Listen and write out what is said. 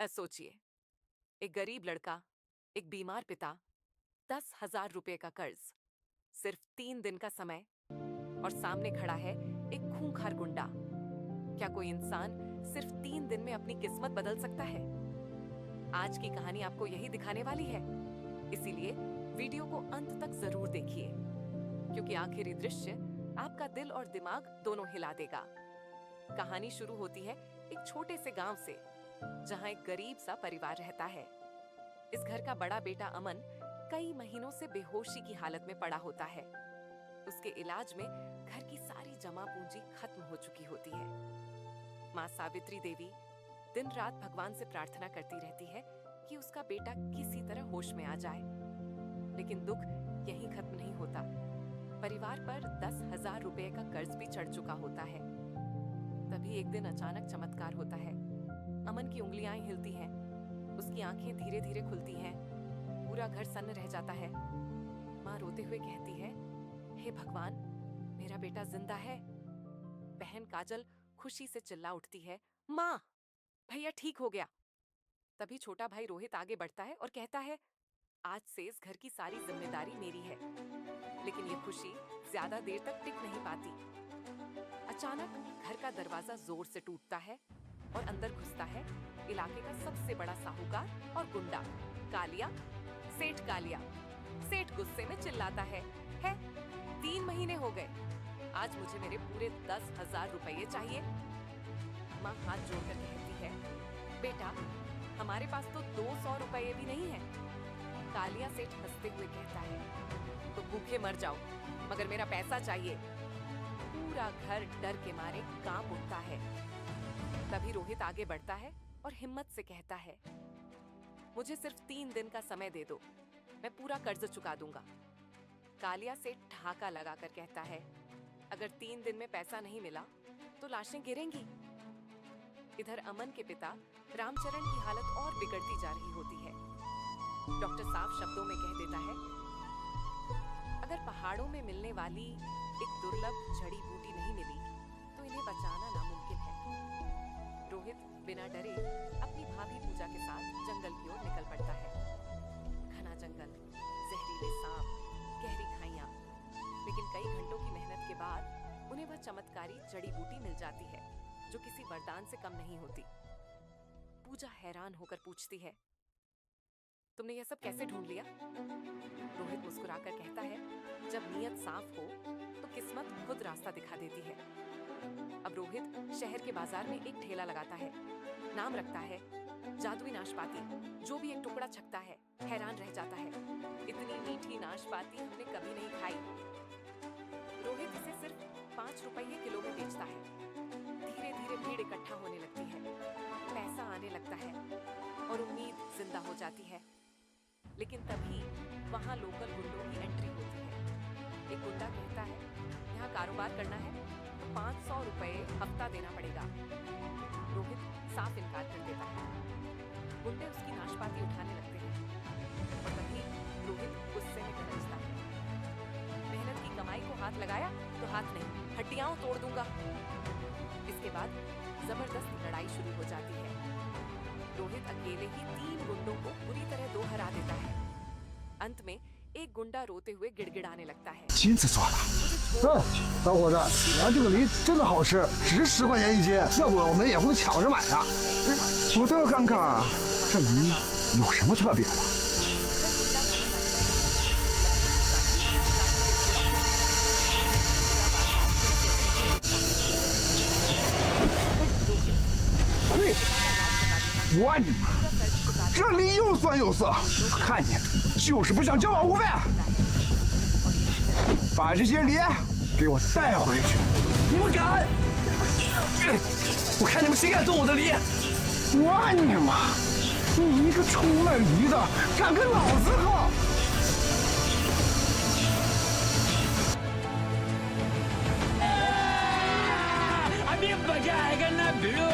सोचिए, एक गरीब लड़का, एक बीमार पिता, 10,000 रुपए का कर्ज, सिर्फ 3 दिन का समय, और सामने खड़ा है एक खूंखार गुंडा। क्या कोई इंसान सिर्फ 3 दिन में अपनी किस्मत बदल सकता है? आज की कहानी आपको यही दिखाने वाली है, इसीलिए वीडियो को अंत तक जरूर देखिए, क्योंकि आखिरी दृश्य आपका दिल और दिमाग दोनों हिला देगा। कहानी शुरू होती है एक छोटे से गांव से, जहां एक गरीब सा परिवार रहता है। इस घर का बड़ा बेटा अमन कई महीनों से बेहोशी की हालत में पड़ा होता है। उसके इलाज में घर की सारी जमा पूंजी खत्म हो चुकी होती है। माँ सावित्री देवी दिन रात भगवान से प्रार्थना करती रहती है कि उसका बेटा किसी तरह होश में आ जाए। लेकिन दुख यहीं खत्म नहीं होता। परिवार पर 10,000 रुपए का कर्ज भी चढ़ चुका होता है। तभी एक दिन अचानक चमत्कार होता है। अमन की उंगलियां हिलती हैं, उसकी आंखें धीरे धीरे खुलती हैं, पूरा घर सन्न रह जाता है। माँ रोते हुए कहती है, हे भगवान, मेरा बेटा जिंदा है। बहन काजल खुशी से चिल्ला उठती है, माँ, भैया ठीक हो गया। तभी छोटा भाई रोहित आगे बढ़ता है और कहता है, आज से इस घर की सारी जिम्मेदारी मेरी है। लेकिन ये खुशी ज्यादा देर तक टिक नहीं पाती। अचानक घर का दरवाजा जोर से टूटता है और अंदर घुसता है इलाके का सबसे बड़ा साहूकार और गुंडा, कालिया, सेठ कालिया। सेठ गुस्से में चिल्लाता है, 3 महीने हो गए, आज मुझे मेरे पूरे 10,000 रुपये चाहिए। माँ हाथ जोड़कर कहती है, बेटा, हमारे पास तो 200 रुपये भी नहीं है। कालिया सेठ हंसते हुए कहता है, तो भूखे मर जाओ, मगर मेरा पैसा चाहिए। पूरा घर डर के मारे कांप उठता है। तभी रोहित आगे बढ़ता है और हिम्मत से कहता है, मुझे सिर्फ 3 दिन का समय दे दो, मैं पूरा कर्ज चुका दूंगा। कालिया सेठ ठहाका लगाकर कहता है, अगर 3 दिन में पैसा नहीं मिला तो लाशें गिरेंगी। इधर अमन के पिता रामचरण की हालत और बिगड़ती जा रही होती है। डॉक्टर साफ शब्दों में कह देता है, अगर पहाड़ों में मिलने वाली एक दुर्लभ जड़ी बूटी नहीं मिली तो इन्हें बचाना नामुमकिन है। रोहित बिना डरे अपनी भाभी पूजा के साथ जंगल की ओर निकल पड़ता है। घना जंगल, जहरीले सांप, गहरी खाइयां। लेकिन कई घंटों की मेहनत के बाद उन्हें वह चमत्कारी जड़ी बूटी मिल जाती है, जो किसी वरदान से कम नहीं होती। पूजा हैरान होकर पूछती है, तुमने यह सब कैसे ढूंढ लिया? रोहित मुस्कुराकर कहता है, जब नीयत साफ हो तो किस्मत खुद रास्ता दिखा देती है। अब रोहित शहर के बाजार में एक ठेला लगाता है। नाम रखता है जादुई नाशपाती। जो भी एक टुकड़ा छकता है हैरान रह जाता है, इतनी मीठी नाशपाती हमने कभी नहीं खाई। रोहित इसे सिर्फ 5 रुपये किलो में बेचता है। धीरे धीरे भीड़ इकट्ठा होने लगती है, पैसा आने लगता है और उम्मीद जिंदा हो जाती है। लेकिन तभी वहां लोकल गुंडों की एंट्री होती है। एक गुंडा कहता है, यहाँ कारोबार करना है तो 500 रुपये हफ्ता देना पड़ेगा। रोहित साफ इनकार कर देता है। गुंडे उसकी नाशपाती उठाने लगते हैं और तभी रोहित गुस्से में गरजता है, मेहनत की कमाई को हाथ लगाया तो हाथ नहीं, हड्डियां तोड़ दूंगा। इसके बाद जबरदस्त लड़ाई शुरू हो जाती है। रोहित अकेले ही 3 गुंडों को बुरी तरह दो हरा देता है। अंत में एक गुंडा रोते हुए गिड़गिड़ाने लगता है, 金子做的。小伙子，咱这个梨真的好吃，值10块钱一斤，要不我们也会抢着买呀。我倒要看看这梨有什么特别的。嘿，我你妈！这梨又酸又涩，看你就是不想交保护费。把这些梨给我带回去！你们敢！我看你们谁敢动我的梨！我你妈！你一个臭卖梨的，敢跟老子横！अभी बजाएगा ना भिड़ो